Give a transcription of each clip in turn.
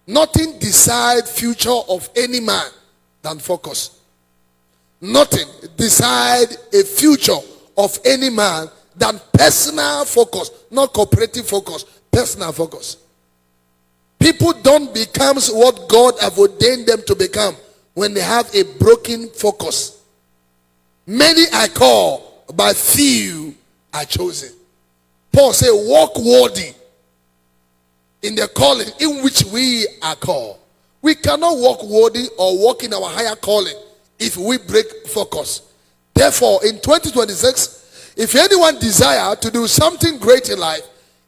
Nothing decide future of any man than focus. Nothing decide a future of any man than personal focus, not cooperative focus, personal focus. People don't become what God have ordained them to become when they have a broken focus. Many are called, but few are chosen. Paul said, walk worthy in the calling in which we are called. We cannot walk worthy or walk in our higher calling if we break focus. Therefore, in 2026, if anyone desire to do something great in life,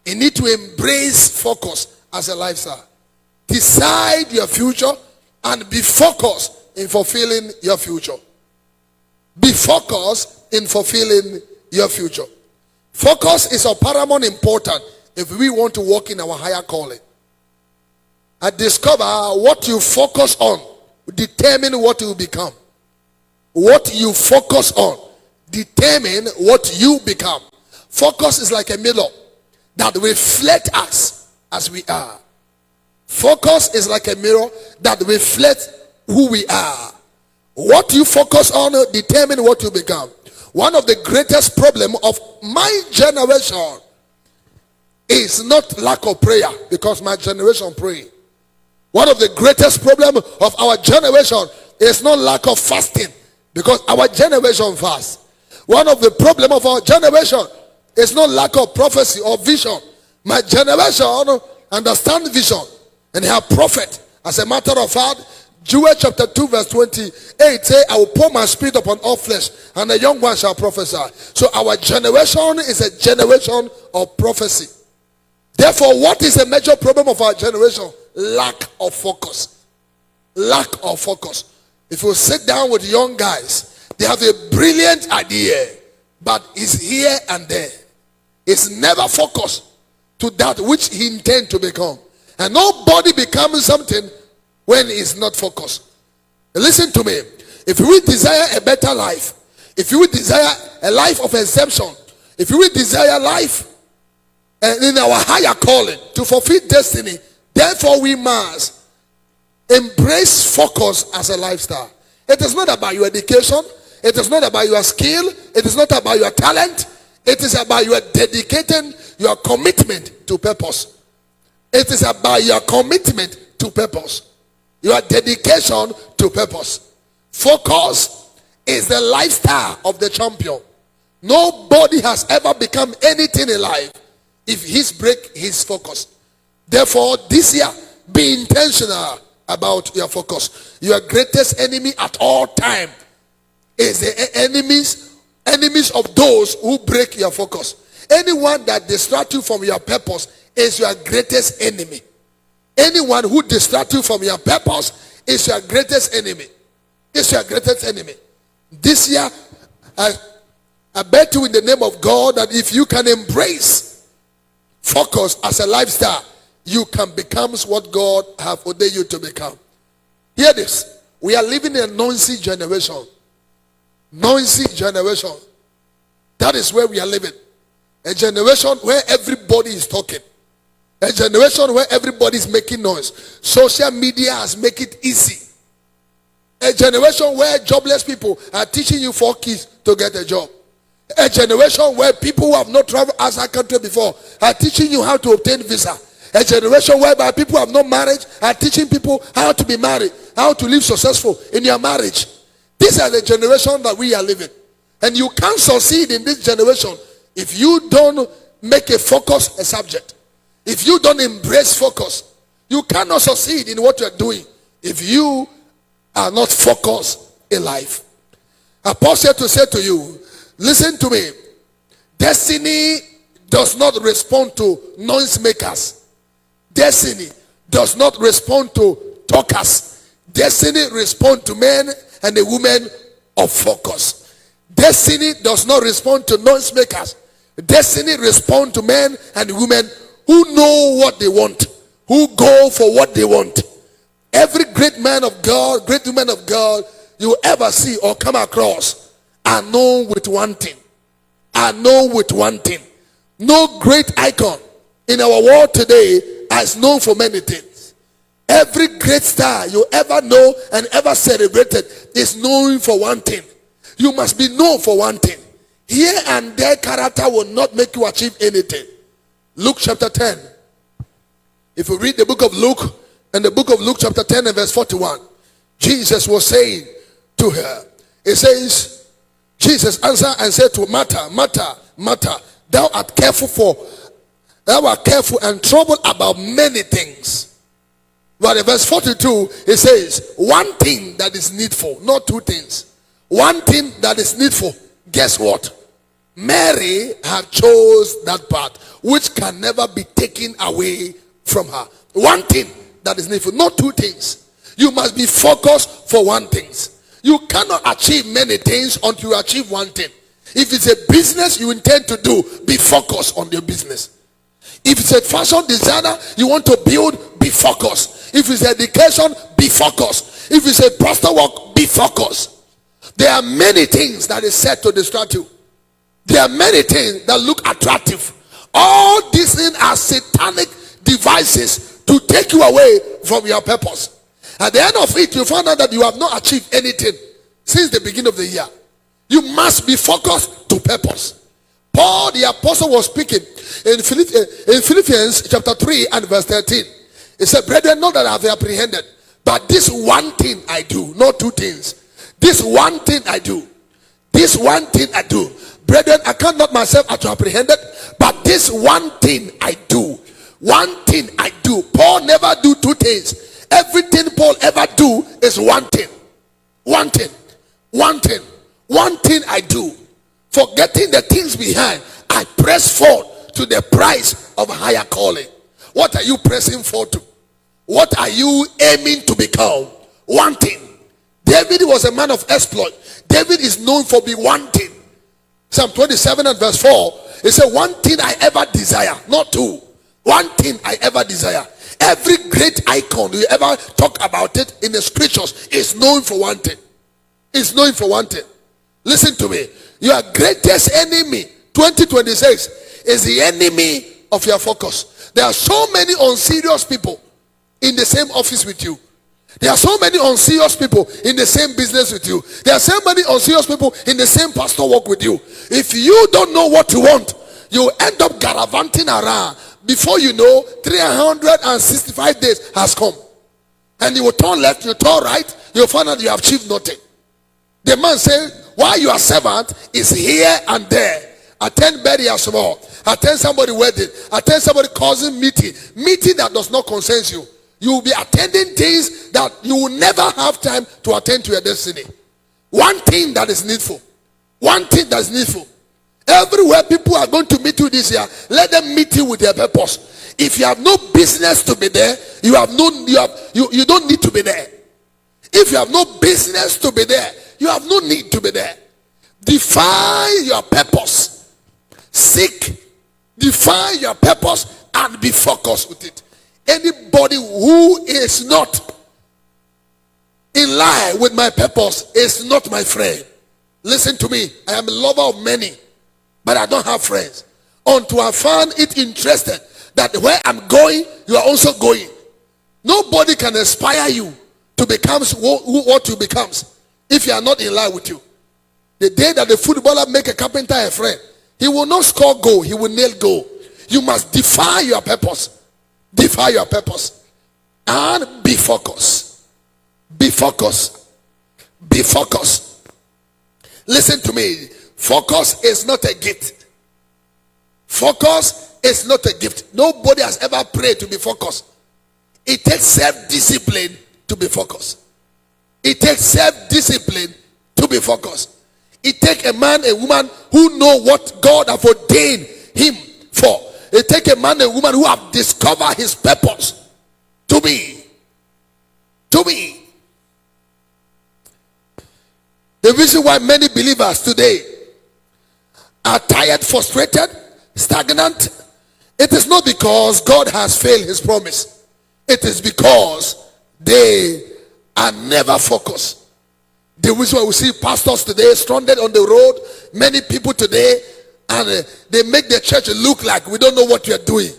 you need to embrace focus as a lifestyle. Decide your future and be focused in fulfilling your future. Be focused in fulfilling your future. Focus is of paramount importance if we want to walk in our higher calling. I discover what you focus on determine what you become. What you focus on determine what you become. Focus is like a mirror that reflects us as we are. Focus is like a mirror that reflects who we are. What you focus on determine what you become. One of the greatest problems of my generation is not lack of prayer, because my generation pray. One of the greatest problems of our generation is not lack of fasting, because our generation fast. One of the problems of our generation is not lack of prophecy or vision. My generation understand vision and have prophet. As a matter of fact, Joel chapter 2 verse 28 say, I will pour my spirit upon all flesh, and the young one shall prophesy. So our generation is a generation of prophecy. Therefore, what is a major problem of our generation? Lack of focus. Lack of focus. If you sit down with young guys, they have a brilliant idea, but it's here and there. It's never focused to that which he intends to become. And nobody becomes something when it's not focused. Listen to me. If we desire a better life, if you desire a life of exemption, if you desire life in our higher calling to fulfill destiny, therefore we must embrace focus as a lifestyle. It is not about your education. It is not about your skill. It is not about your talent. It is about your dedicating your commitment to purpose. It is about your commitment to purpose. Your dedication to purpose. Focus is the lifestyle of the champion. Nobody has ever become anything in life if he's break his focus. Therefore, this year, be intentional about your focus. Your greatest enemy at all time is the enemies of those who break your focus. Anyone that distracts you from your purpose is your greatest enemy. Anyone who distracts you from your purpose is your greatest enemy. It's your greatest enemy. This year, I bet you in the name of God that if you can embrace focus as a lifestyle, you can become what God have ordained you to become. Hear this. We are living in a noisy generation. Noisy generation. That is where we are living. A generation where everybody is talking. A generation where everybody is making noise. Social media has made it easy. A generation where jobless people are teaching you 4 keys to get a job. A generation where people who have not traveled outside country before are teaching you how to obtain visa. A generation whereby people who have not married are teaching people how to be married, how to live successful in your marriage. These are the generation that we are living. And you can't succeed in this generation if you don't make a focus a subject. If you don't embrace focus, you cannot succeed in what you are doing if you are not focused in life. Apostle to say to you, listen to me. Destiny does not respond to noise makers. Destiny does not respond to talkers. Destiny responds to men and the women of focus. Destiny does not respond to noise makers. Destiny responds to men and women who know what they want, who go for what they want. Every great man of God, great woman of God you ever see or come across are known with one thing. Are known with one thing. No great icon in our world today is known for many things. Every great star you ever know and ever celebrated is known for one thing. You must be known for one thing. Here and there character will not make you achieve anything. Luke chapter 10. If you read the book of Luke, and the book of Luke chapter 10 and verse 41, Jesus was saying to her, it says, Jesus answered and said to Martha, Martha, Martha, thou art careful and troubled about many things. But in verse 42, it says, one thing that is needful, not two things. One thing that is needful. Guess what? Mary had chose that part which can never be taken away from her. One thing that is needful, not two things. You must be focused for one thing. You cannot achieve many things until you achieve one thing. If it's a business you intend to do, be focused on your business. If it's a fashion designer you want to build, be focused. If it's education, be focused. If it's a pastor work, be focused. There are many things that is set to distract you. There are many things that look attractive. All these things are satanic devices to take you away from your purpose. At the end of it, you find out that you have not achieved anything since the beginning of the year. You must be focused to purpose. Paul the apostle was speaking in Philippians chapter 3 and verse 13. He said, brethren, not that I have apprehended, but this one thing I do, not two things. This one thing I do. This one thing I do. Brethren, I count not myself as apprehended, but this one thing I do. One thing I do. Paul never do two things. Everything Paul ever do is one thing. One thing. One thing. One thing I do. Forgetting the things behind, I press forward to the prize of a higher calling. What are you pressing forward to? What are you aiming to become? One thing. David was a man of exploit. David is known for being one thing. Psalm 27 and verse 4. It said, one thing I ever desire, not two. One thing I ever desire. Every great icon you ever talk about it in the scriptures is known for one thing. It's known for one thing. Listen to me. Your greatest enemy, 2026, is the enemy of your focus. There are so many unserious people in the same office with you. There are so many unserious people in the same business with you. There are so many unserious people in the same pastor work with you. If you don't know what you want, you end up gallivanting around. Before you know, 365 days has come. And you will turn left, you turn right, you'll find out you have achieved nothing. The man said, while your servant is here and there, attend burial small, attend somebody wedding, attend somebody cousin meeting that does not concern you. You will be attending things that you will never have time to attend to your destiny. One thing that is needful. One thing that is needful. Everywhere people are going to meet you this year, let them meet you with their purpose. If you have no business to be there, you don't need to be there. If you have no business to be there, you have no need to be there. Define your purpose. Seek, define your purpose, and be focused with it. Anybody who is not in line with my purpose is not my friend. Listen to me. I am a lover of many, but I don't have friends. Until I find it interested that where I'm going, you are also going. Nobody can inspire you to become what you becomes if you are not in line with you. The day that the footballer make a carpenter a friend, he will not score goal, he will nail goal. You must define your purpose. Define your purpose. And be focused. Be focused. Be focused. Listen to me. Focus is not a gift. Focus is not a gift. Nobody has ever prayed to be focused. It takes self-discipline to be focused. It takes self-discipline to be focused. It takes a man, a woman who know what God has ordained him for. It takes a man, a woman who have discovered his purpose to be. To be. The reason why many believers today are tired, frustrated, stagnant, it is not because God has failed his promise. It is because they are never focused. The reason why we see pastors today stranded on the road, many people today, and they make the church look like we don't know what we are doing.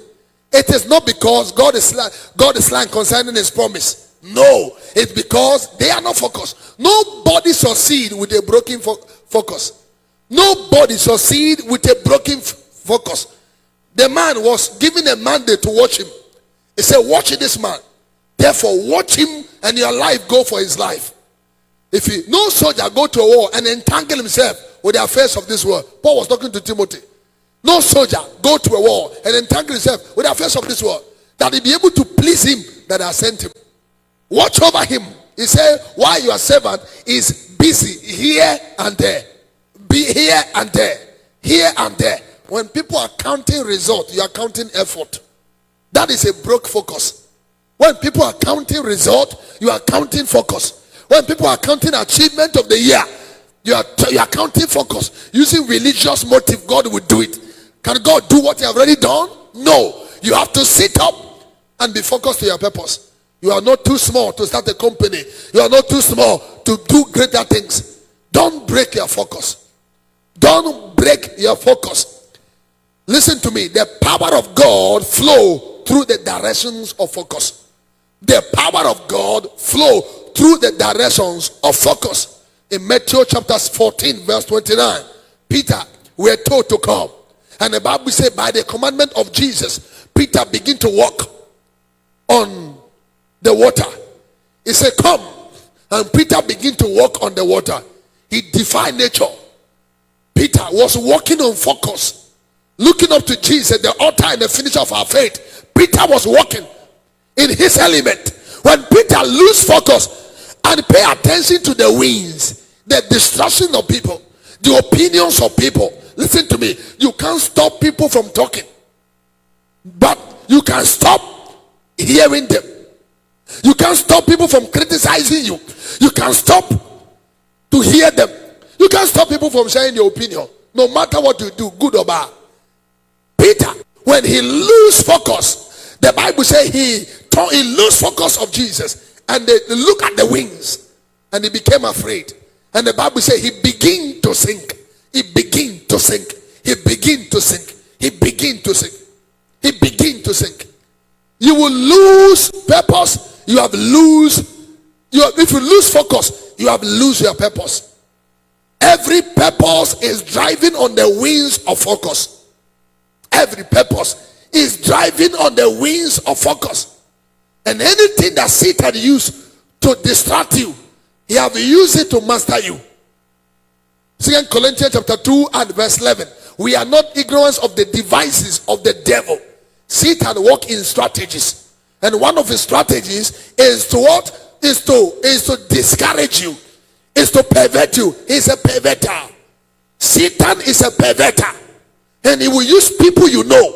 It is not because God is lying concerning his promise. No, it's because they are not focused. Nobody succeed with a broken focus. Nobody succeed with a broken focus. The man was given a mandate to watch him. He said, watch this man. Therefore, watch him and your life go for his life. If no soldier go to a war and entangle himself with the affairs of this world. Paul was talking to Timothy. No soldier go to a war and entangle himself with the affairs of this world, that he be able to please him that has sent him. Watch over him. He said, while your servant is busy here and there. Be here and there. Here and there. When people are counting result, you are counting effort. That is a broke focus. When people are counting result, you are counting focus. When people are counting achievement of the year, you are counting focus. Using religious motive, God will do it. Can God do what you have already done? No. You have to sit up and be focused to your purpose. You are not too small to start a company. You are not too small to do greater things. Don't break your focus. Don't break your focus. Listen to me. The power of God flow through the directions of focus. The power of God flow through the directions of focus. In Matthew chapter 14 verse 29, Peter were told to come. And the Bible said by the commandment of Jesus, Peter began to walk on the water. He said, come. And Peter began to walk on the water. He defied nature. Peter was walking on focus, looking up to Jesus, the author and the finisher of our faith. Peter was walking in his element. When Peter lose focus and pay attention to the winds, the distraction of people, the opinions of people. Listen to me. You can't stop people from talking, but you can stop hearing them. You can't stop people from criticizing you. You can stop to hear them. You can't stop people from sharing their opinion, no matter what you do, good or bad. Peter, when he lose focus, the Bible says he lose focus of Jesus, and they look at the wings, and he became afraid. And the Bible says he began to sink. He began to sink. He began to sink. He began to sink. He began to sink. You will lose purpose. If you lose focus, you have lose your purpose. Every purpose is driving on the wings of focus. Every purpose is driving on the wings of focus. And anything that Satan used to distract you, he have used it to master you. 2 Corinthians chapter 2 and verse 11. We are not ignorant of the devices of the devil. Satan works in strategies. And one of his strategies is to what? Is to discourage you. Is to pervert you. He's a perverter. Satan is a perverter. And he will use people you know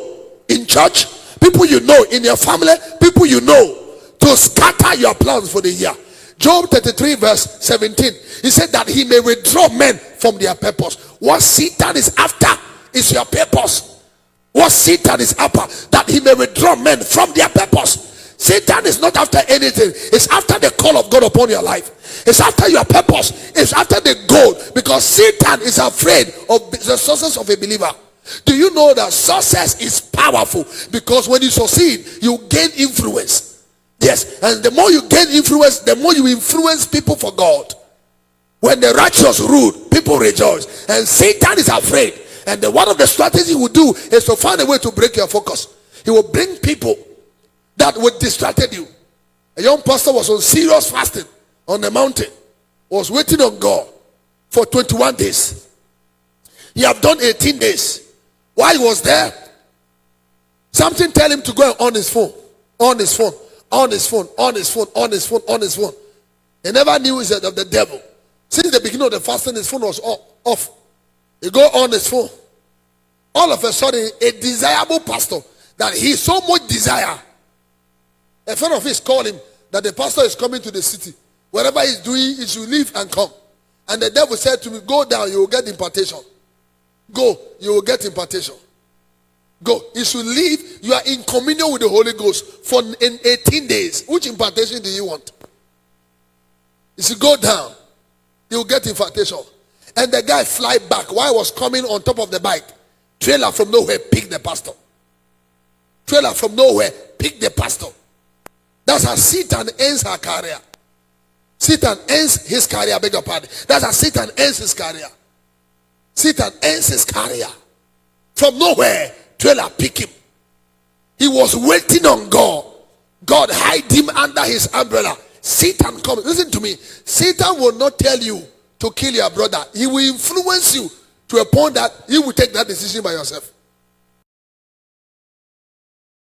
in church, people you know in your family, people you know to scatter your plans for the year. Job 33 verse 17. He said that he may withdraw men from their purpose. What Satan is after is your purpose. What Satan is after, that he may withdraw men from their purpose. Satan is not after anything. It's after the call of God upon your life. It's after your purpose. It's after the goal. Because Satan is afraid of the success of a believer. Do you know that success is powerful? Because when you succeed, you gain influence. Yes, and the more you gain influence, the more you influence people for God. When the righteous rule, people rejoice. And Satan is afraid. And one of the strategies he will do is to find a way to break your focus. He will bring people that would distract you. A young pastor was on serious fasting on the mountain. Was waiting on God for 21 days. He had done 18 days. While he was there, something tell him to go on his phone. On his phone. On his phone. On his phone. On his phone. On his phone. He never knew it was of the devil. Since the beginning of the fasting, his phone was off. He go on his phone. All of a sudden, a desirable pastor that he so much desire. A friend of his called him that the pastor is coming to the city. Whatever he's doing, he should leave and come. And the devil said to me, go down, you will get impartation. Go, you will get impartation. Go. You should leave. You are in communion with the Holy Ghost for in 18 days. Which impartation do you want? You should go down. You will get impartation. And the guy fly back while he was coming on top of the bike. Trailer from nowhere picked the pastor. Trailer from nowhere picked the pastor. That's how Satan ends her career. Satan ends his career, beg your pardon. That's how Satan ends his career. Satan ends his career. From nowhere, trailer pick him. He was waiting on God. God hide him under his umbrella. Satan comes. Listen to me. Satan will not tell you to kill your brother. He will influence you to a point that you will take that decision by yourself.